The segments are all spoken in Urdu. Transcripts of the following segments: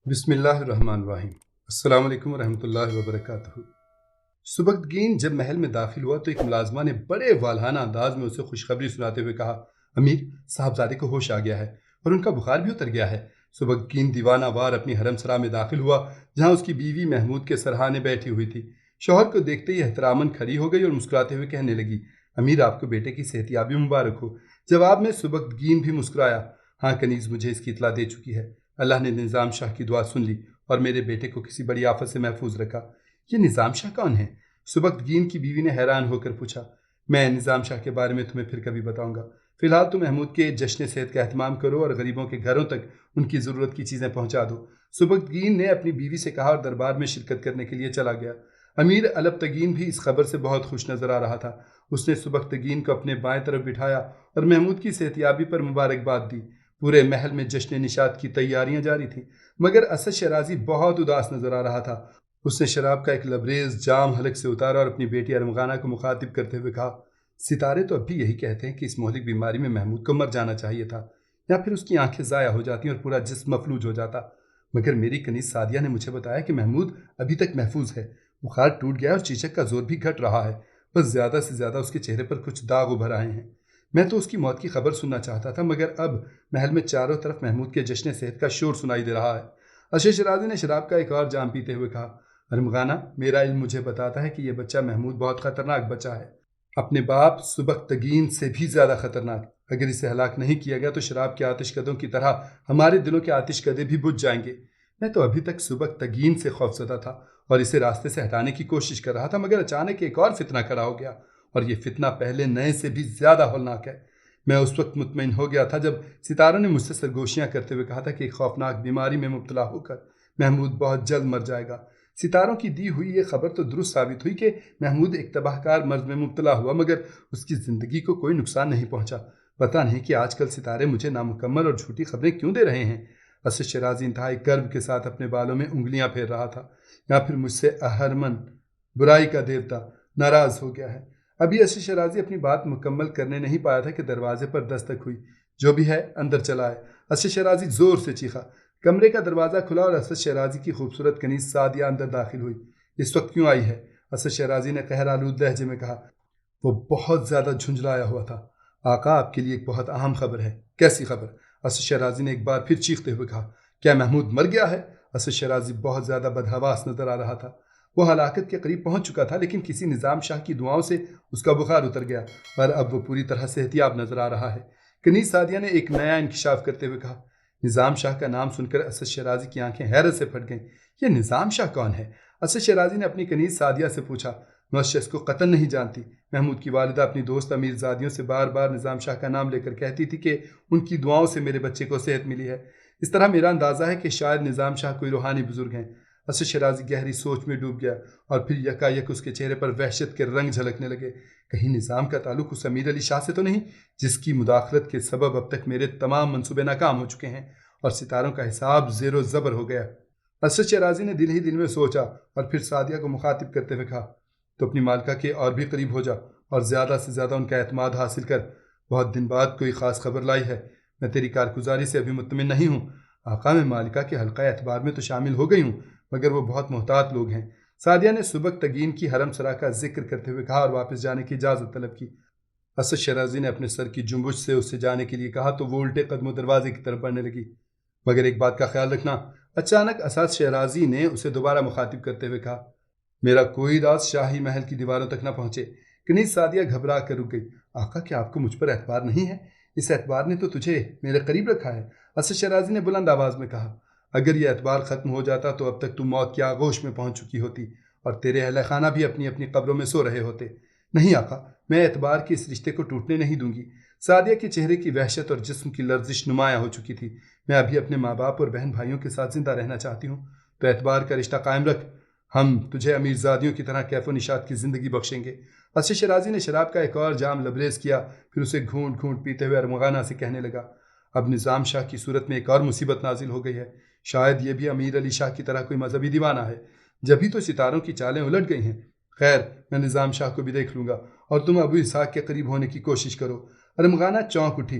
بسم اللہ الرحمن الرحیم۔ السلام علیکم ورحمۃ اللہ وبرکاتہ۔ سبکتگین جب محل میں داخل ہوا تو ایک ملازمہ نے بڑے والہانہ انداز میں اسے خوشخبری سناتے ہوئے کہا، امیر صاحبزادے کو ہوش آ گیا ہے اور ان کا بخار بھی اتر گیا ہے۔ سبکتگین دیوانہ وار اپنی حرم سرا میں داخل ہوا جہاں اس کی بیوی محمود کے سرہانے بیٹھی ہوئی تھی۔ شوہر کو دیکھتے ہی احتراماً کھڑی ہو گئی اور مسکراتے ہوئے کہنے لگی، امیر آپ کو بیٹے کی صحت یابی مبارک ہو۔ جواب میں سبکتگین بھی مسکرایا، ہاں کنیز مجھے اس کی اطلاع دے چکی ہے۔ اللہ نے نظام شاہ کی دعا سن لی اور میرے بیٹے کو کسی بڑی آفت سے محفوظ رکھا۔ یہ نظام شاہ کون ہے؟ سبکتگین کی بیوی نے حیران ہو کر پوچھا۔ میں نظام شاہ کے بارے میں تمہیں پھر کبھی بتاؤں گا، فی الحال تم محمود کے جشن صحت کا اہتمام کرو اور غریبوں کے گھروں تک ان کی ضرورت کی چیزیں پہنچا دو۔ سبکتگین نے اپنی بیوی سے کہا اور دربار میں شرکت کرنے کے لیے چلا گیا۔ امیر البتگین بھی اس خبر سے بہت خوش نظر آ رہا تھا۔ اس نے سبکتگین کو اپنے بائیں طرف بٹھایا اور محمود کی صحت یابی پر مبارکباد دی۔ پورے محل میں جشن نشاط کی تیاریاں جاری تھیں، مگر اسد شیرازی بہت اداس نظر آ رہا تھا۔ اس نے شراب کا ایک لبریز جام حلق سے اتارا اور اپنی بیٹی ارمغانہ کو مخاطب کرتے ہوئے کہا، ستارے تو اب بھی یہی کہتے ہیں کہ اس مہلک بیماری میں محمود کو مر جانا چاہیے تھا، یا پھر اس کی آنکھیں ضائع ہو جاتی اور پورا جسم مفلوج ہو جاتا، مگر میری کنیز سعدیہ نے مجھے بتایا کہ محمود ابھی تک محفوظ ہے، بخار ٹوٹ گیا اور چیچک کا زور بھی گھٹ رہا ہے، بس زیادہ سے زیادہ اس کے چہرے پر کچھ داغ ابھر آئے ہیں۔ میں تو اس کی موت کی خبر سننا چاہتا تھا، مگر اب محل میں چاروں طرف محمود کے جشن صحت کا شور سنائی دے رہا ہے۔ اسد شیرازی نے شراب کا ایک اور جام پیتے ہوئے کہا، ارمغانہ میرا علم مجھے بتاتا ہے کہ یہ بچہ محمود بہت خطرناک بچہ ہے، اپنے باپ سبکتگین سے بھی زیادہ خطرناک۔ اگر اسے ہلاک نہیں کیا گیا تو شراب کے آتش کدوں کی طرح ہمارے دلوں کے آتش کدے بھی بجھ جائیں گے۔ میں تو ابھی تک سبکتگین سے خوفزدہ تھا اور اسے راستے سے ہٹانے کی کوشش کر رہا تھا، مگر اچانک ایک اور فتنہ کھڑا ہو گیا، اور یہ فتنہ پہلے نئے سے بھی زیادہ ہولناک ہے۔ میں اس وقت مطمئن ہو گیا تھا جب ستاروں نے مجھ سے سرگوشیاں کرتے ہوئے کہا تھا کہ ایک خوفناک بیماری میں مبتلا ہو کر محمود بہت جلد مر جائے گا۔ ستاروں کی دی ہوئی یہ خبر تو درست ثابت ہوئی کہ محمود ایک تباہ کار مرض میں مبتلا ہوا، مگر اس کی زندگی کو کوئی نقصان نہیں پہنچا۔ پتہ نہیں کہ آج کل ستارے مجھے نامکمل اور جھوٹی خبریں کیوں دے رہے ہیں۔ اسد شیرازی انتہائی کرب کے ساتھ اپنے بالوں میں انگلیاں پھیر رہا تھا، یا پھر مجھ سے اہرمن برائی کا دیوتا ناراض ہو گیا ہے۔ ابھی اسد شیرازی اپنی بات مکمل کرنے نہیں پایا تھا کہ دروازے پر دستک ہوئی۔ جو بھی ہے اندر چلا آئے، اسد شیرازی زور سے چیخا۔ کمرے کا دروازہ کھلا اور اسد شیرازی کی خوبصورت کنیز سعدیہ اندر داخل ہوئی۔ اس وقت کیوں آئی ہے؟ اسد شیرازی نے قہر آلود لہجے میں کہا۔ وہ بہت زیادہ جھنجھلایا ہوا تھا۔ آقا آپ کے لیے ایک بہت اہم خبر ہے۔ کیسی خبر؟ اسد شیرازی نے ایک بار پھر چیختے ہوئے کہا۔ کیا محمود مر گیا ہے؟ اسد شیرازی بہت زیادہ بدحواس نظر آ رہا تھا۔ وہ ہلاکت کے قریب پہنچ چکا تھا، لیکن کسی نظام شاہ کی دعاؤں سے اس کا بخار اتر گیا اور اب وہ پوری طرح صحت یاب نظر آ رہا ہے۔ کنیز سعدیہ نے ایک نیا انکشاف کرتے ہوئے کہا۔ نظام شاہ کا نام سن کر اسد شیرازی کی آنکھیں حیرت سے پھٹ گئیں۔ یہ نظام شاہ کون ہے؟ اسد شیرازی نے اپنی کنیز سعدیہ سے پوچھا۔ میں اس شخص کو قطعاً نہیں جانتی۔ محمود کی والدہ اپنی دوست امیر زادیوں سے بار بار نظام شاہ کا نام لے کر کہتی تھی کہ ان کی دعاؤں سے میرے بچے کو صحت ملی ہے۔ اس طرح میرا اندازہ ہے کہ شاید نظام شاہ کوئی روحانی بزرگ ہیں۔ اسد شیرازی گہری سوچ میں ڈوب گیا اور پھر یکایک اس کے چہرے پر وحشت کے رنگ جھلکنے لگے۔ کہیں نظام کا تعلق اس امیر علی شاہ سے تو نہیں، جس کی مداخلت کے سبب اب تک میرے تمام منصوبے ناکام ہو چکے ہیں اور ستاروں کا حساب زیر و زبر ہو گیا۔ اسد شیرازی نے دل ہی دل میں سوچا اور پھر سعدیہ کو مخاطب کرتے ہوئے کہا، تو اپنی مالکہ کے اور بھی قریب ہو جا اور زیادہ سے زیادہ ان کا اعتماد حاصل کر۔ بہت دن بعد کوئی خاص خبر لائی ہے، میں تیری کارگزاری سے ابھی مطمئن نہیں ہوں۔ آقا میں مالکہ کے حلقہ اعتبار میں تو شامل ہو گئی ہوں، مگر وہ بہت محتاط لوگ ہیں۔ سعدیہ نے سبکتگین کی حرم سرا کا ذکر کرتے ہوئے کہا اور واپس جانے کی اجازت طلب کی۔ اسد شیرازی نے اپنے سر کی جنبش سے اس سے جانے کے لیے کہا تو وہ الٹے قدموں دروازے کی طرف بڑھنے لگی۔ مگر ایک بات کا خیال رکھنا، اچانک اسد شیرازی نے اسے دوبارہ مخاطب کرتے ہوئے کہا، میرا کوئی راز شاہی محل کی دیواروں تک نہ پہنچے۔ کنیز سعدیہ گھبرا کر رک گئی۔ آقا کیا آپ کو مجھ پر اعتبار نہیں ہے؟ اس اعتبار نے تو تجھے میرے قریب رکھا ہے۔ اسد شیرازی نے بلند آواز میں کہا، اگر یہ اعتبار ختم ہو جاتا تو اب تک تم موت کی آغوش میں پہنچ چکی ہوتی اور تیرے اہل خانہ بھی اپنی اپنی قبروں میں سو رہے ہوتے۔ نہیں آقا، میں اعتبار کے اس رشتے کو ٹوٹنے نہیں دوں گی۔ سعدیہ کے چہرے کی وحشت اور جسم کی لرزش نمایاں ہو چکی تھی۔ میں ابھی اپنے ماں باپ اور بہن بھائیوں کے ساتھ زندہ رہنا چاہتی ہوں، تو اعتبار کا رشتہ قائم رکھ، ہم تجھے امیر زادیوں کی طرح کیف و نشاط کی زندگی بخشیں گے۔ اسد شیرازی نے شراب کا ایک اور جام لبریز کیا، پھر اسے گھونٹ گھونٹ پیتے ہوئے ارمغانہ سے کہنے لگا، اب نظام شاہ کی صورت میں ایک اور مصیبت نازل ہو گئی ہے۔ شاید یہ بھی امیر علی شاہ کی طرح کوئی مذہبی دیوانہ ہے، جبھی تو ستاروں کی چالیں الٹ گئی ہیں۔ خیر، میں نظام شاہ کو بھی دیکھ لوں گا اور تم ابو اسحاق کے قریب ہونے کی کوشش کرو۔ ارمغانہ چونک اٹھی۔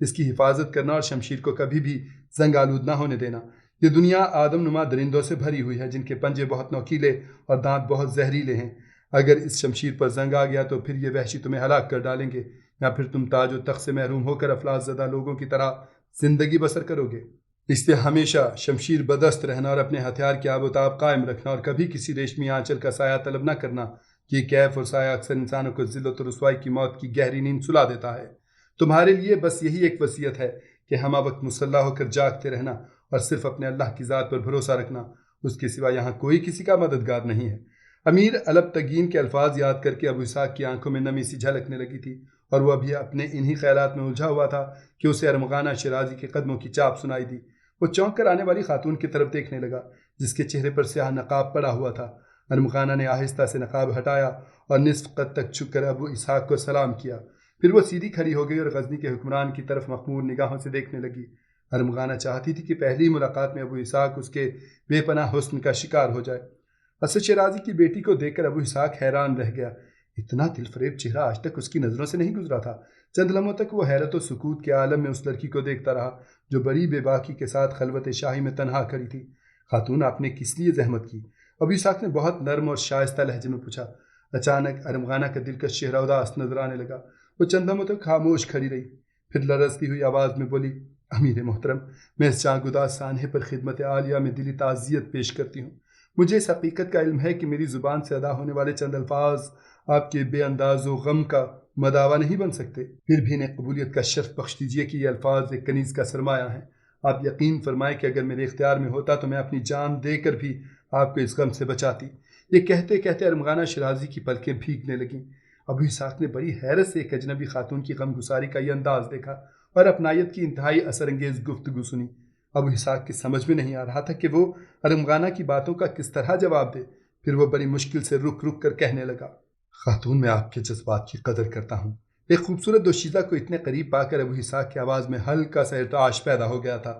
اس کی حفاظت کرنا اور شمشیر کو کبھی بھی زنگ آلود نہ ہونے دینا۔ یہ دنیا آدم نما درندوں سے بھری ہوئی ہے جن کے پنجے بہت نوکیلے اور دانت بہت زہریلے ہیں۔ اگر اس شمشیر پر زنگ آ گیا تو پھر یہ وحشی تمہیں ہلاک کر ڈالیں گے، یا پھر تم تاج و تخت سے محروم ہو کر افلاس زدہ لوگوں کی طرح زندگی بسر کرو گے۔ اس لیے ہمیشہ شمشیر بدست رہنا اور اپنے ہتھیار کی آب و تاب قائم رکھنا، اور کبھی کسی ریشمی آنچل کا سایہ طلب نہ کرنا۔ یہ کیف اور سایہ اکثر انسانوں کو ذلت و رسوائی کی موت کی گہری نیند سلا دیتا ہے۔ تمہارے لیے بس یہی ایک وصیت ہے کہ ہمہ وقت مسلح ہو کر جاگتے رہنا اور صرف اپنے اللہ کی ذات پر بھروسہ رکھنا، اس کے سوا یہاں کوئی کسی کا مددگار نہیں ہے۔ امیر البتگین کے الفاظ یاد کر کے ابو اسحاق کی آنکھوں میں نمی سی جھلکنے لگی تھی، اور وہ ابھی اپنے انہی خیالات میں الجھا ہوا تھا کہ اسے ارمغانہ شیرازی کے قدموں کی چاپ سنائی دی۔ وہ چونک کر آنے والی خاتون کی طرف دیکھنے لگا جس کے چہرے پر سیاہ نقاب پڑا ہوا تھا۔ ارمغانہ نے آہستہ سے نقاب ہٹایا اور نصف قد تک جھک کر ابو اسحاق کو سلام کیا۔ پھر وہ سیدھی کھڑی ہو گئی اور غزنی کے حکمران کی طرف مخمور نگاہوں سے دیکھنے لگی۔ ارمغانہ چاہتی تھی کہ پہلی ملاقات میں ابو اسحاق اس کے بے پناہ حسن کا شکار ہو جائے۔ اسد شیرازی کی بیٹی کو دیکھ کر ابو اسحاق حیران رہ گیا۔ اتنا دل فریب چہرہ آج تک اس کی نظروں سے نہیں گزرا تھا۔ چند لمحوں تک وہ حیرت و سکوت کے عالم میں اس لڑکی کو دیکھتا رہا جو بڑی بے باکی کے ساتھ خلوت شاہی میں تنہا کھڑی تھی۔ خاتون، آپ نے کس لیے زحمت کی؟ ابو اسحاق نے بہت نرم اور شائستہ لہجے میں پوچھا۔ اچانک ارمغانہ کا دلکش چہرہ اداس نظر آنے لگا۔ وہ چند لمحوں تک خاموش کھڑی رہی، پھر لرزتی ہوئی آواز میں بولی، امیر محترم، میں اس چاک گداز سانحے پر خدمت عالیہ میں دلی تعزیت پیش کرتی ہوں۔ مجھے اس حقیقت کا علم ہے کہ میری زبان سے ادا ہونے والے چند الفاظ آپ کے بے انداز و غم کا مداوا نہیں بن سکتے، پھر بھی انہیں قبولیت کا شرف بخش دیجیے کہ یہ الفاظ ایک کنیز کا سرمایہ ہیں۔ آپ یقین فرمائیں کہ اگر میرے اختیار میں ہوتا تو میں اپنی جان دے کر بھی آپ کو اس غم سے بچاتی۔ یہ کہتے کہتے ارمغانہ شیرازی کی پلکیں بھیگنے لگیں۔ ابو اسحاق نے بڑی حیرت سے ایک اجنبی خاتون کی غم گساری کا یہ انداز دیکھا اور اپنائیت کی انتہائی اثر انگیز گفتگو سنی۔ ابو اسحاق کی سمجھ میں نہیں آ رہا تھا کہ وہ ارمغانہ کی باتوں کا کس طرح جواب دے۔ پھر وہ بڑی مشکل سے رک رک کر کہنے لگا، خاتون، میں آپ کے جذبات کی قدر کرتا ہوں۔ ایک خوبصورت دوشیزہ کو اتنے قریب پا کر ابو اسحاق کی آواز میں ہلکا سا ارتعاش پیدا ہو گیا تھا۔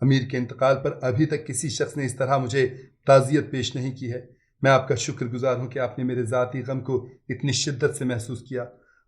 امیر کے انتقال پر ابھی تک کسی شخص نے اس طرح مجھے تعزیت پیش نہیں کی ہے۔ میں آپ کا شکر گزار ہوں کہ آپ نے میرے ذاتی غم کو اتنی شدت سے محسوس کیا۔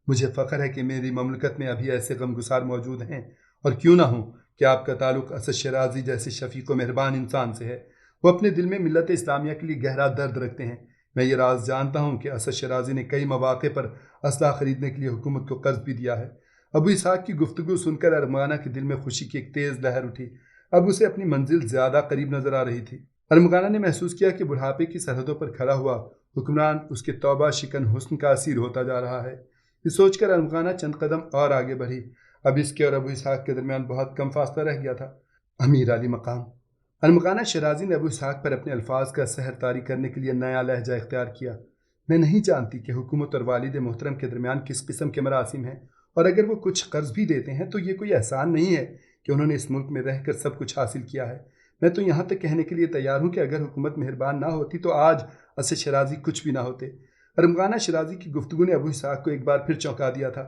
مجھے فخر ہے کہ میری مملکت میں ابھی ایسے غم گسار موجود ہیں، اور کیوں نہ ہوں کہ آپ کا تعلق اسد شیرازی جیسے شفیق و مہربان انسان سے ہے۔ وہ اپنے دل میں ملت اسلامیہ کے لیے گہرا درد رکھتے ہیں۔ میں یہ راز جانتا ہوں کہ اسد شیرازی نے کئی مواقع پر اسلحہ خریدنے کے لیے حکومت کو قرض بھی دیا ہے۔ ابو اسحاق کی گفتگو سن کر ارمغانہ کے دل میں خوشی کی ایک تیز لہر اٹھی۔ اب اسے اپنی منزل زیادہ قریب نظر آ رہی تھی۔ ارمغانہ نے محسوس کیا کہ بڑھاپے کی سرحدوں پر کھڑا ہوا حکمران اس کے توبہ شکن حسن کا اسیر ہوتا جا رہا ہے۔ یہ سوچ کر ارمغانہ چند قدم اور آگے بڑھی۔ اب اس کے اور ابو اسحاق کے درمیان بہت کم فاصلہ رہ گیا تھا۔ امیر علی مقام، ارمغانہ شیرازی نے ابو اسحاق پر اپنے الفاظ کا سحر طاری کرنے کے لیے نیا لہجہ اختیار کیا۔ میں نہیں جانتی کہ حکومت اور والد محترم کے درمیان کس قسم کے مراسم ہیں، اور اگر وہ کچھ قرض بھی دیتے ہیں تو یہ کوئی احسان نہیں ہے کہ انہوں نے اس ملک میں رہ کر سب کچھ حاصل کیا ہے۔ میں تو یہاں تک کہنے کے لیے تیار ہوں کہ اگر حکومت مہربان نہ ہوتی تو آج اسد شیرازی کچھ بھی نہ ہوتے۔ ارمغانہ شیرازی کی گفتگو نے ابو اسحاق کو ایک بار پھر چونکا دیا تھا۔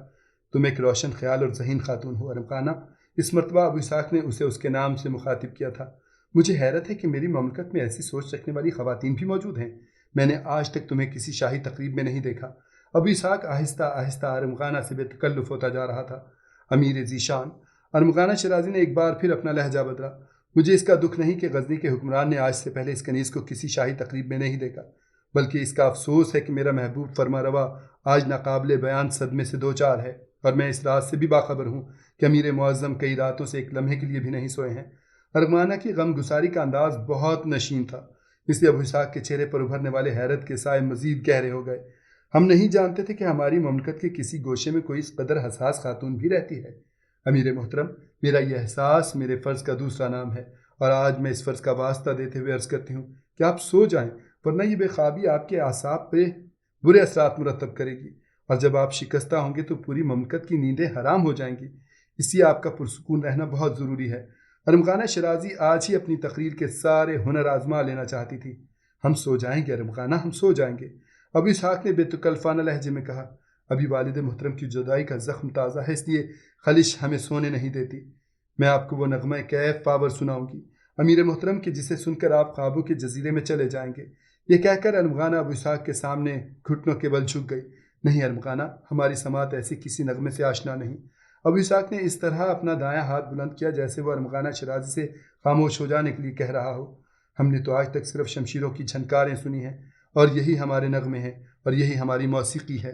تم ایک روشن خیال اور ذہین خاتون ہو ارمغانہ۔ اس مرتبہ ابو اسحاق نے اسے اس کے نام سے مخاطب کیا تھا۔ مجھے حیرت ہے کہ میری مملکت میں ایسی سوچ رکھنے والی خواتین بھی موجود ہیں۔ میں نے آج تک تمہیں کسی شاہی تقریب میں نہیں دیکھا۔ ابو اسحاق آہستہ آہستہ ارمغانہ سے بے تکلف ہوتا جا رہا تھا۔ امیر ذیشان، ارمغانہ شیرازی نے ایک بار پھر اپنا لہجہ بدلا، مجھے اس کا دکھ نہیں کہ غزنی کے حکمران نے آج سے پہلے اس کنیز کو کسی شاہی تقریب میں نہیں دیکھا، بلکہ اس کا افسوس ہے کہ میرا محبوب فرما روا آج ناقابل بیان صدمے سے دوچار ہے، اور میں اس راز سے بھی باخبر ہوں کہ امیر معظم کئی راتوں سے ایک لمحے کے لیے بھی نہیں سوئے ہیں۔ ارمغانہ کی غم گساری کا انداز بہت نشین تھا، اس لیے ابو اسحاق کے چہرے پر ابھرنے والے حیرت کے سائے مزید گہرے ہو گئے۔ ہم نہیں جانتے تھے کہ ہماری مملکت کے کسی گوشے میں کوئی اس قدر حساس خاتون بھی رہتی ہے۔ امیر محترم، میرا یہ احساس میرے فرض کا دوسرا نام ہے، اور آج میں اس فرض کا واسطہ دیتے ہوئے عرض کرتی ہوں کہ آپ سو جائیں، ورنہ یہ بے خوابی آپ کے اعصاب پہ برے اثرات مرتب کرے گی، اور جب آپ شکستہ ہوں گے تو پوری مملکت کی نیندیں حرام ہو جائیں گی۔ اس لیے آپ کا پرسکون رہنا بہت ضروری ہے۔ ارمغانہ شیرازی آج ہی اپنی تقریر کے سارے ہنر آزما لینا چاہتی تھی۔ ہم سو جائیں گے ارمغانہ، ہم سو جائیں گے، ابو اسحاق نے بے تکلفانہ لہجے میں کہا۔ ابھی والد محترم کی جدائی کا زخم تازہ ہے، اس لیے خلش ہمیں سونے نہیں دیتی۔ میں آپ کو وہ نغمہ کیف پاور سناؤں گی امیر محترم کے جسے سن کر آپ خوابوں کے جزیرے میں چلے جائیں گے۔ یہ کہہ کر ارمغانہ ابو اسحاق کے سامنے گھٹنوں کے بل جھک گئی۔ نہیں ارمغانہ، ہماری سماعت ایسے کسی نغمے سے آشنا نہیں۔ ابو اسحاق نے اس طرح اپنا دایاں ہاتھ بلند کیا جیسے وہ ارمغانہ شرازی سے خاموش ہو جانے کے لیے کہہ رہا ہو۔ ہم نے تو آج تک صرف شمشیروں کی جھنکاریں سنی ہیں، اور یہی ہمارے نغمے ہیں، اور یہی ہماری موسیقی ہے۔